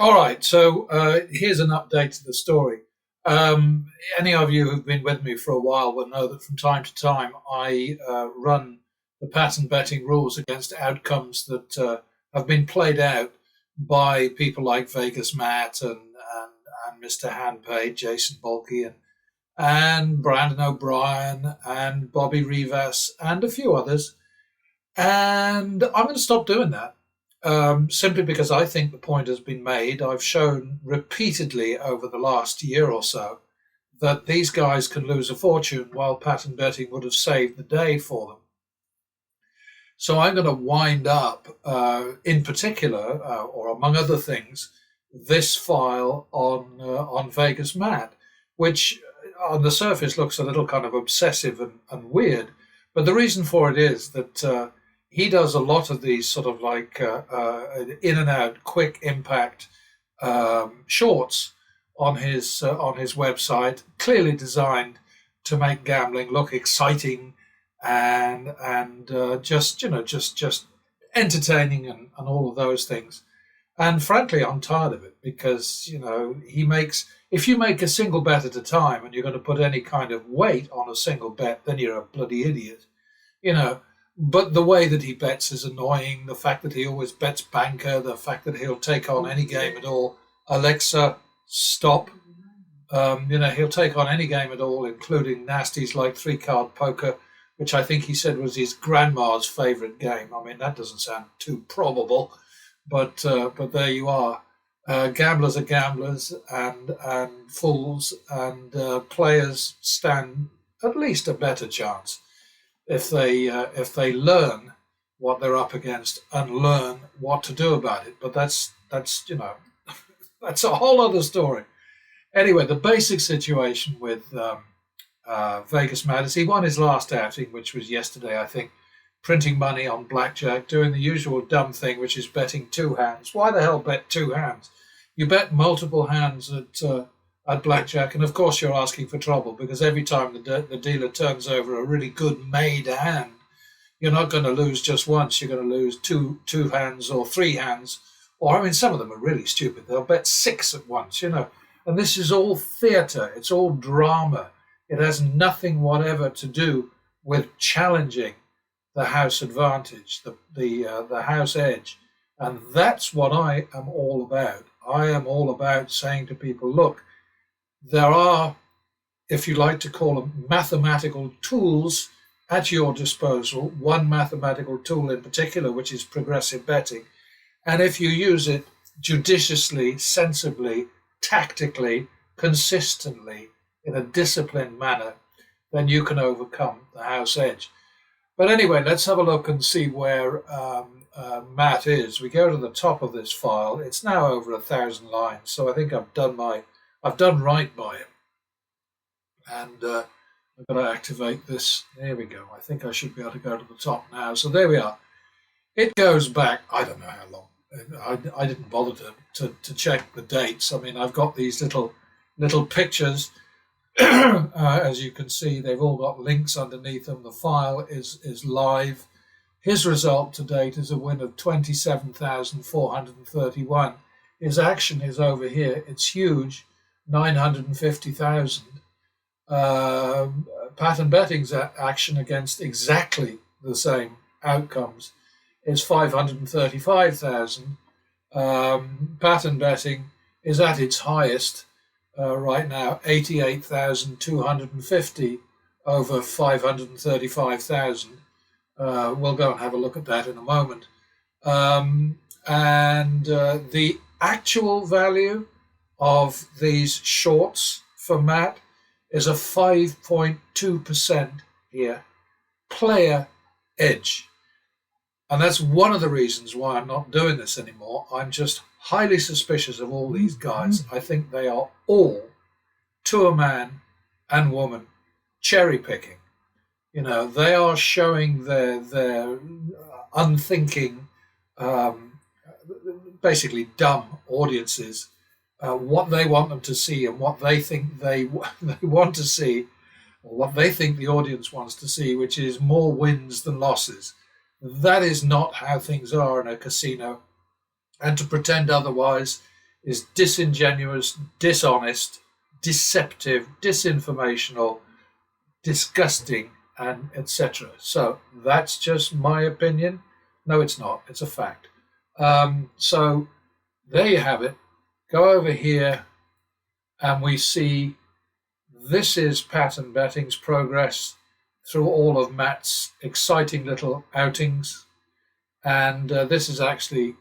All right, so here's an update to the story. Any of you who've been with me for a while will know that from time to time I run the pattern betting rules against outcomes that have been played out by people like Vegas Matt and Mr. Handpaid, Jason Bulkey, and Brandon O'Brien and Bobby Rivas and a few others. And I'm going to stop doing that simply because I think the point has been made. I've shown repeatedly over the last year or so that these guys can lose a fortune while pattern betting would have saved the day for them. So I'm going to wind up, in particular, or among other things, this file on Vegas Matt, which on the surface looks a little kind of obsessive and weird, but the reason for it is that he does a lot of these sort of like in and out, quick impact shorts on his website, clearly designed to make gambling look exciting and just entertaining and all of those things. And frankly, I'm tired of it because he makes, if you make a single bet at a time and you're going to put any kind of weight on a single bet, then you're a bloody idiot, you know. But the way that he bets is annoying. The fact that he always bets banker, the fact that he'll take on any game at all. Alexa, stop. He'll take on any game at all, including nasties like three-card poker, which I think he said was his grandma's favourite game. I mean, that doesn't sound too probable, but there you are. Gamblers are gamblers, and fools and players stand at least a better chance if they learn what they're up against and learn what to do about it. But that's that's a whole other story. Anyway, the basic situation with Vegas Matt is he won his last outing, which was yesterday, I think, printing money on blackjack, doing the usual dumb thing, which is betting two hands. Why the hell bet two hands? You bet multiple hands at blackjack, and of course you're asking for trouble because every time the dealer turns over a really good made hand, you're not going to lose just once. You're going to lose two hands or three hands, or I mean, some of them are really stupid. They'll bet six at once, And this is all theatre. It's all drama. It has nothing whatever to do with challenging the house advantage, the house edge, and that's what I am all about. I am all about saying to people, look, there are, if you like to call them, mathematical tools at your disposal, one mathematical tool in particular, which is progressive betting. And if you use it judiciously, sensibly, tactically, consistently, in a disciplined manner, then you can overcome the house edge. But anyway, let's have a look and see where Matt is. We go to the top of this file. It's now over 1,000 lines, so I think I've done right by him. And I've got to activate this. There we go. I think I should be able to go to the top now. So there we are. It goes back, I don't know how long. I didn't bother to check the dates. I mean, I've got these little pictures. As you can see, they've all got links underneath them. The file is live. His result to date is a win of 27,431. His action is over here. It's huge, 950,000. Pattern betting's action against exactly the same outcomes is 535,000. Pattern betting is at its highest right now, 88,250 over 535,000. We'll go and have a look at that in a moment. And the actual value of these shorts for Matt is a 5.2% here, player edge. And that's one of the reasons why I'm not doing this anymore. I'm just highly suspicious of all these guys. I think they are all, to a man and woman, cherry picking. They are showing their unthinking, basically dumb audiences what they want them to see and what they think they want to see, or what they think the audience wants to see, which is more wins than losses. That is not how things are in a casino, and to pretend otherwise is disingenuous, dishonest, deceptive, disinformational, disgusting, and etc. So that's just my opinion. No, it's not. It's a fact. So there you have it. Go over here, and we see this is pattern betting's progress through all of Matt's exciting little outings. And this is actually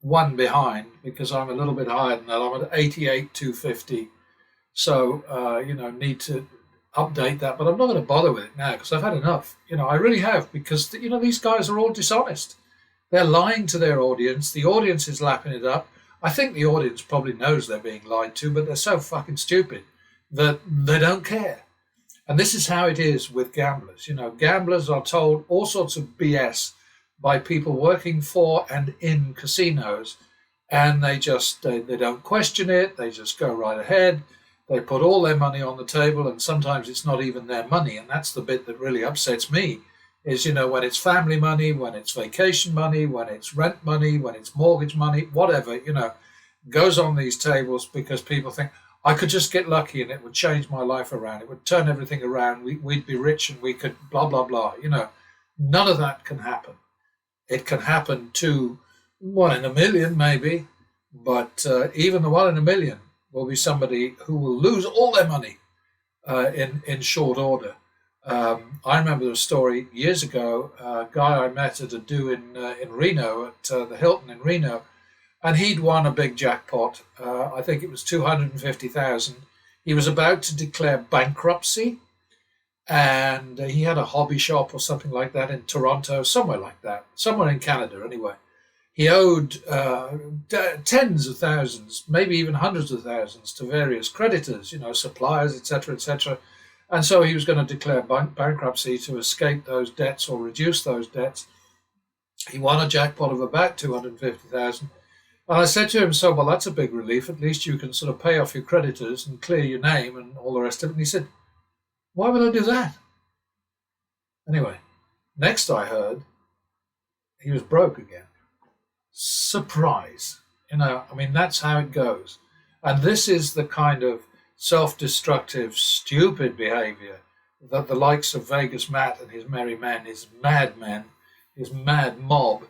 one behind because I'm a little bit higher than that. I'm at 88,250. So, need to update that. But I'm not going to bother with it now because I've had enough. I really have, because, these guys are all dishonest. They're lying to their audience. The audience is lapping it up. I think the audience probably knows they're being lied to, but they're so fucking stupid that they don't care. And this is how it is with gamblers. Gamblers are told all sorts of BS by people working for and in casinos, and they don't question it. They just go right ahead. They put all their money on the table, and sometimes it's not even their money. And that's the bit that really upsets me is, when it's family money, when it's vacation money, when it's rent money, when it's mortgage money, whatever, goes on these tables because people think, I could just get lucky and it would change my life around. It would turn everything around. We'd be rich and we could blah, blah, blah. None of that can happen. It can happen to 1 in a million, maybe, but even the 1 in a million will be somebody who will lose all their money in short order. I remember a story years ago, a guy I met at a do in Reno, at the Hilton in Reno, and he'd won a big jackpot. I think it was 250,000. He was about to declare bankruptcy, and he had a hobby shop or something like that in Toronto, somewhere like that, somewhere in Canada anyway. He owed tens of thousands, maybe even hundreds of thousands to various creditors, suppliers, etc., etc. And so he was going to declare bankruptcy to escape those debts or reduce those debts. He won a jackpot of about 250,000. And I said to him, so, well, that's a big relief. At least you can sort of pay off your creditors and clear your name and all the rest of it. And he said, why would I do that? Anyway, next I heard, he was broke again. Surprise. That's how it goes. And this is the kind of self-destructive, stupid behavior that the likes of Vegas Matt and his merry men, his madmen, his mad mob,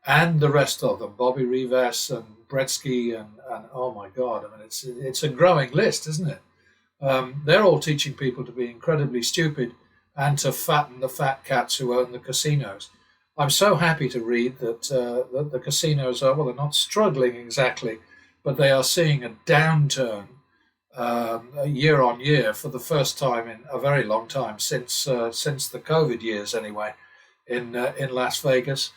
and the rest of them, Bobby Rivas and Bretsky and oh my God, it's a growing list, isn't it? They're all teaching people to be incredibly stupid and to fatten the fat cats who own the casinos. I'm so happy to read that the casinos are, well, they're not struggling exactly, but they are seeing a downturn year on year for the first time in a very long time, since the COVID years anyway, in Las Vegas.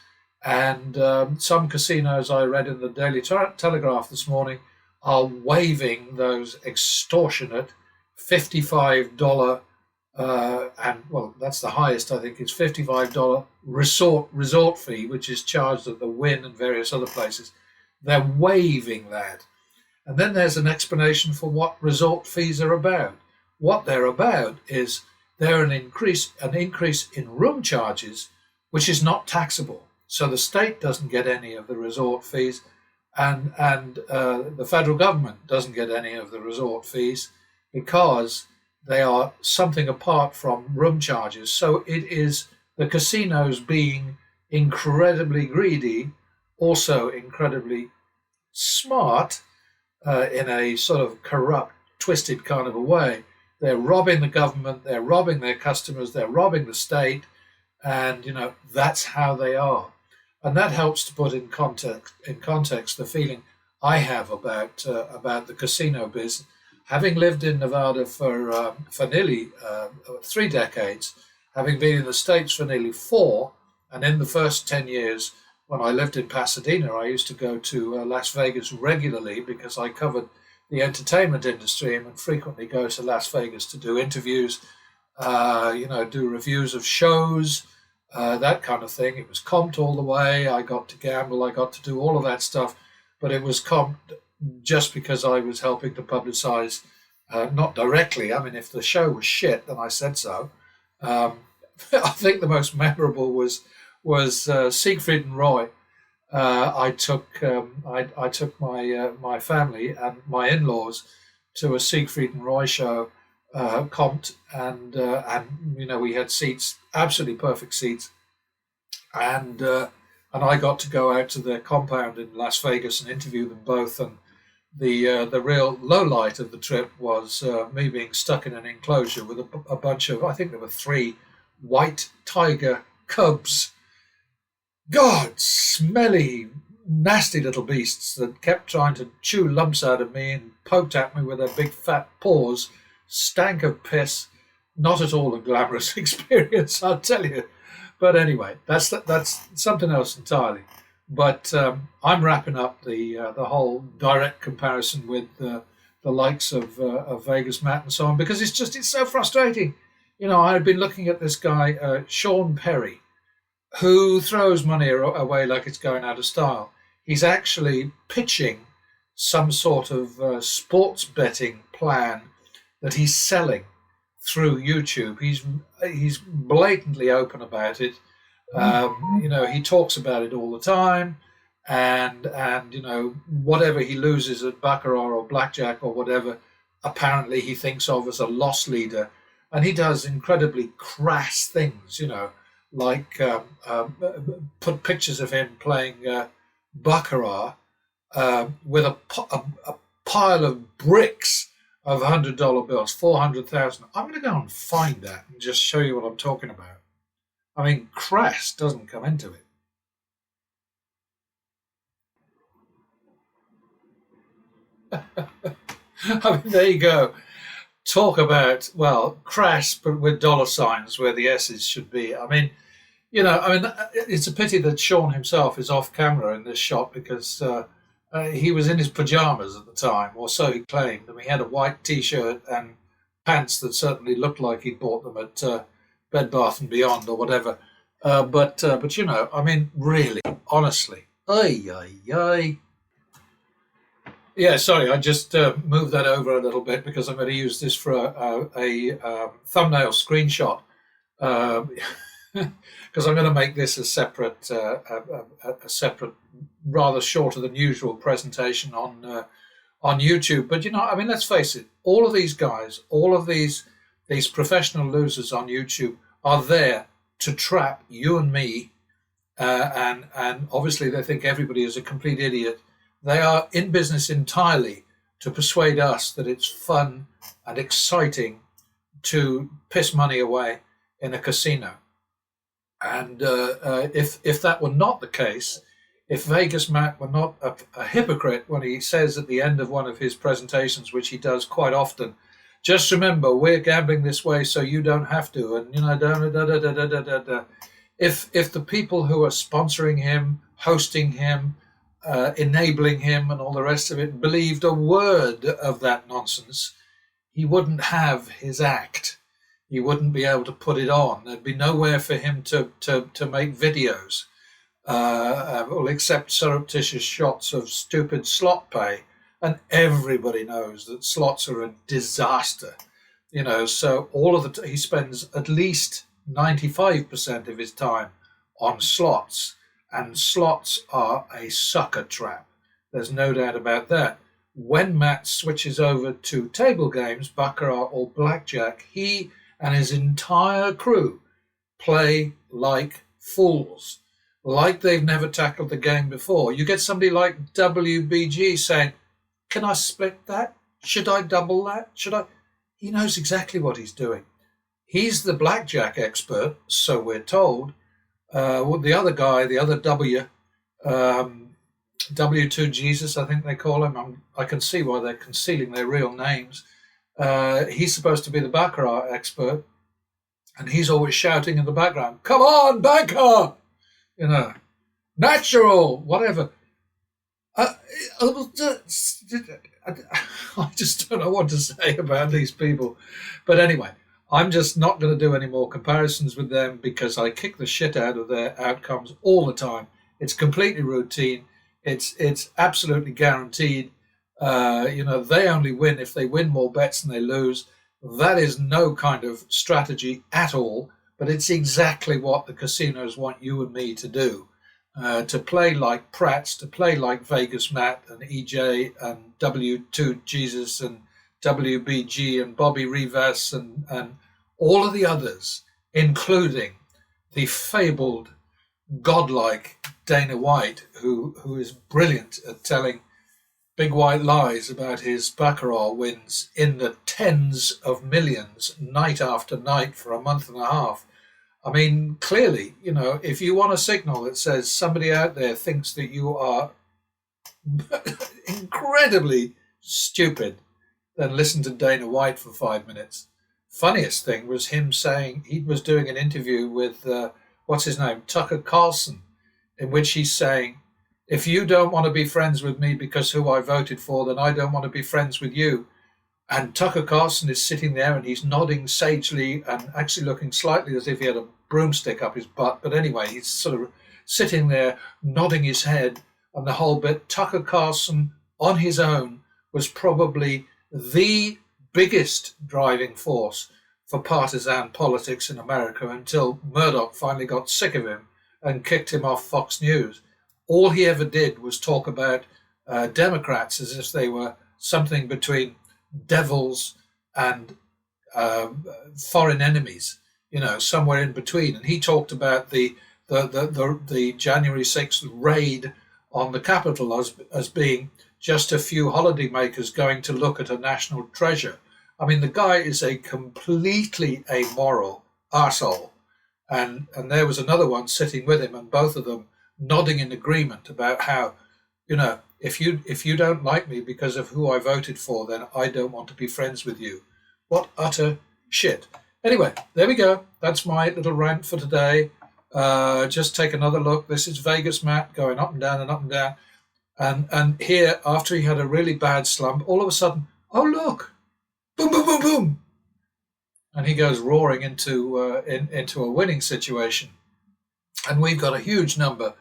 And some casinos I read in the Daily Telegraph this morning are waiving those extortionate $55 and, well, that's the highest, I think, it's $55 resort fee, which is charged at the Wynn and various other places. They're waiving that. And then there's an explanation for what resort fees are about. What they're about is they're an increase in room charges, which is not taxable. So the state doesn't get any of the resort fees, and the federal government doesn't get any of the resort fees because they are something apart from room charges. So it is the casinos being incredibly greedy, also incredibly smart, in a sort of corrupt, twisted kind of a way. They're robbing the government, they're robbing their customers, they're robbing the state, and that's how they are. And that helps to put in context the feeling I have about the casino business. Having lived in Nevada for nearly 3 decades, having been in the States for nearly 4, and in the first 10 years when I lived in Pasadena, I used to go to Las Vegas regularly because I covered the entertainment industry and would frequently go to Las Vegas to do interviews, do reviews of shows, that kind of thing. It was comped all the way. I got to gamble. I got to do all of that stuff, but it was comped just because I was helping to publicize, not directly. I mean, if the show was shit, then I said so. I think the most memorable was Siegfried and Roy. I took my family and my in-laws to a Siegfried and Roy show, comped, and we had seats, absolutely perfect seats, and I got to go out to their compound in Las Vegas and interview them both. And the real low light of the trip was me being stuck in an enclosure with a bunch of, I think there were three white tiger cubs. God, smelly, nasty little beasts that kept trying to chew lumps out of me and poked at me with their big fat paws. Stank of piss. Not at all a glamorous experience, I'll tell you. But anyway, that's something else entirely. But I'm wrapping up the whole direct comparison with the likes of Vegas Matt and so on, because it's so frustrating. I've been looking at this guy Sean Perry, who throws money away like it's going out of style. He's actually pitching some sort of sports betting plan that he's selling through YouTube. He's blatantly open about it. He talks about it all the time, and whatever he loses at baccarat or blackjack or whatever, apparently he thinks of as a loss leader, and he does incredibly crass things. Like put pictures of him playing baccarat with a pile of bricks of $100 bills, 400,000. I'm going to go and find that and just show you what I'm talking about. I mean, crass doesn't come into it. I mean, there you go. Talk about, well, crass, but with dollar signs where the S's should be. I mean, it's a pity that Sean himself is off camera in this shot, because he was in his pajamas at the time, or so he claimed, and he had a white T-shirt and pants that certainly looked like he'd bought them at Bed Bath and Beyond or whatever. But I mean, really, honestly, ay, ay, ay. Yeah, sorry, I just moved that over a little bit because I'm going to use this for a thumbnail screenshot. Because I'm going to make this a separate, rather shorter than usual presentation on YouTube. But I mean, let's face it: all of these guys, all of these professional losers on YouTube are there to trap you and me, and obviously they think everybody is a complete idiot. They are in business entirely to persuade us that it's fun and exciting to piss money away in a casino. And if that were not the case, if Vegas Matt were not a hypocrite when he says at the end of one of his presentations, which he does quite often, just remember, we're gambling this way so you don't have to. And, if the people who are sponsoring him, hosting him, enabling him and all the rest of it believed a word of that nonsense, he wouldn't have his act. He wouldn't be able to put it on. There'd be nowhere for him to make videos, except surreptitious shots of stupid slot pay. And everybody knows that slots are a disaster. So all of he spends at least 95% of his time on slots, and slots are a sucker trap. There's no doubt about that. When Matt switches over to table games, baccarat or blackjack, he and his entire crew play like fools, like they've never tackled the game before. You get somebody like WBG saying, "Can I split that? Should I double that? Should I?" He knows exactly what he's doing. He's the blackjack expert, so we're told. The other guy, the other W2 Jesus, I think they call him. I can see why they're concealing their real names. He's supposed to be the baccarat expert, and he's always shouting in the background, "Come on, banker! Natural, whatever." I just don't know what to say about these people. But anyway, I'm just not going to do any more comparisons with them, because I kick the shit out of their outcomes all the time. It's completely routine. It's absolutely guaranteed. They only win if they win more bets than they lose. That is no kind of strategy at all, but it's exactly what the casinos want you and me to do. to play like Pratt's, to play like Vegas Matt and EJ and W2 Jesus and WBG and Bobby Rivas and all of the others, including the fabled, godlike Dana White, who is brilliant at telling big white lies about his bankroll wins in the tens of millions night after night for a month and a half. I mean, clearly, if you want a signal that says somebody out there thinks that you are incredibly stupid, then listen to Dana White for 5 minutes. Funniest thing was him saying he was doing an interview with, what's his name, Tucker Carlson, in which he's saying, if you don't want to be friends with me because who I voted for, then I don't want to be friends with you. And Tucker Carlson is sitting there and he's nodding sagely and actually looking slightly as if he had a broomstick up his butt. But anyway, he's sort of sitting there nodding his head and the whole bit. Tucker Carlson on his own was probably the biggest driving force for partisan politics in America until Murdoch finally got sick of him and kicked him off Fox News. All he ever did was talk about Democrats as if they were something between devils and foreign enemies, somewhere in between. And he talked about the January 6th raid on the Capitol as being just a few holidaymakers going to look at a national treasure. I mean, the guy is a completely amoral arsehole. And there was another one sitting with him, and both of them nodding in agreement about how, if you don't like me because of who I voted for, then I don't want to be friends with you. What utter shit. Anyway, there we go. That's my little rant for today. Just take another look. This is Vegas Matt going up and down and up and down. And here, after he had a really bad slump, all of a sudden, oh, look, boom, boom, boom, boom. And he goes roaring into a winning situation. And we've got a huge number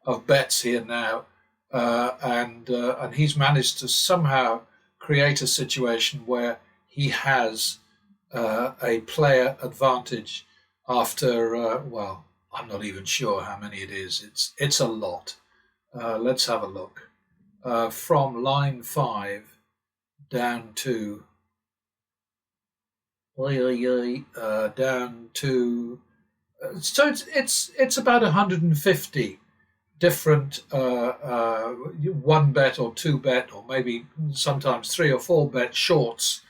of bets here now. And he's managed to somehow create a situation where he has a player advantage after, I'm not even sure how many it is. It's a lot. Let's have a look. From line 5 down to so it's about 150 different one bet or two bet or maybe sometimes 3 or 4 bet shorts.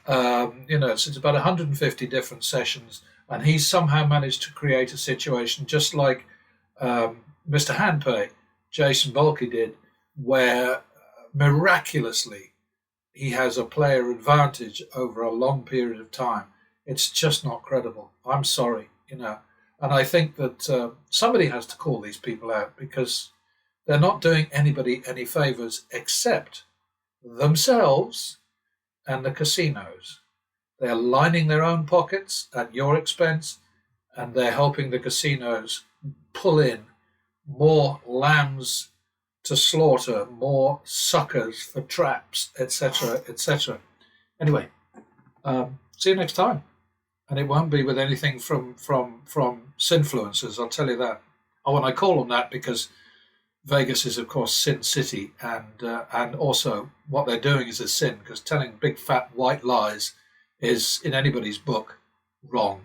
So it's about 150 different sessions, and he's somehow managed to create a situation just like Mr. Handpay, Jason Balke did, where miraculously he has a player advantage over a long period of time. It's just not credible. I'm sorry, And I think that somebody has to call these people out, because they're not doing anybody any favors except themselves and the casinos. They're lining their own pockets at your expense, and they're helping the casinos pull in more lambs to slaughter, more suckers for traps, etc., etc. Anyway, see you next time. And it won't be with anything from Sinfluencers, I'll tell you that. Oh, and I call them that because Vegas is, of course, Sin City, and also what they're doing is a sin, because telling big fat white lies is, in anybody's book, wrong.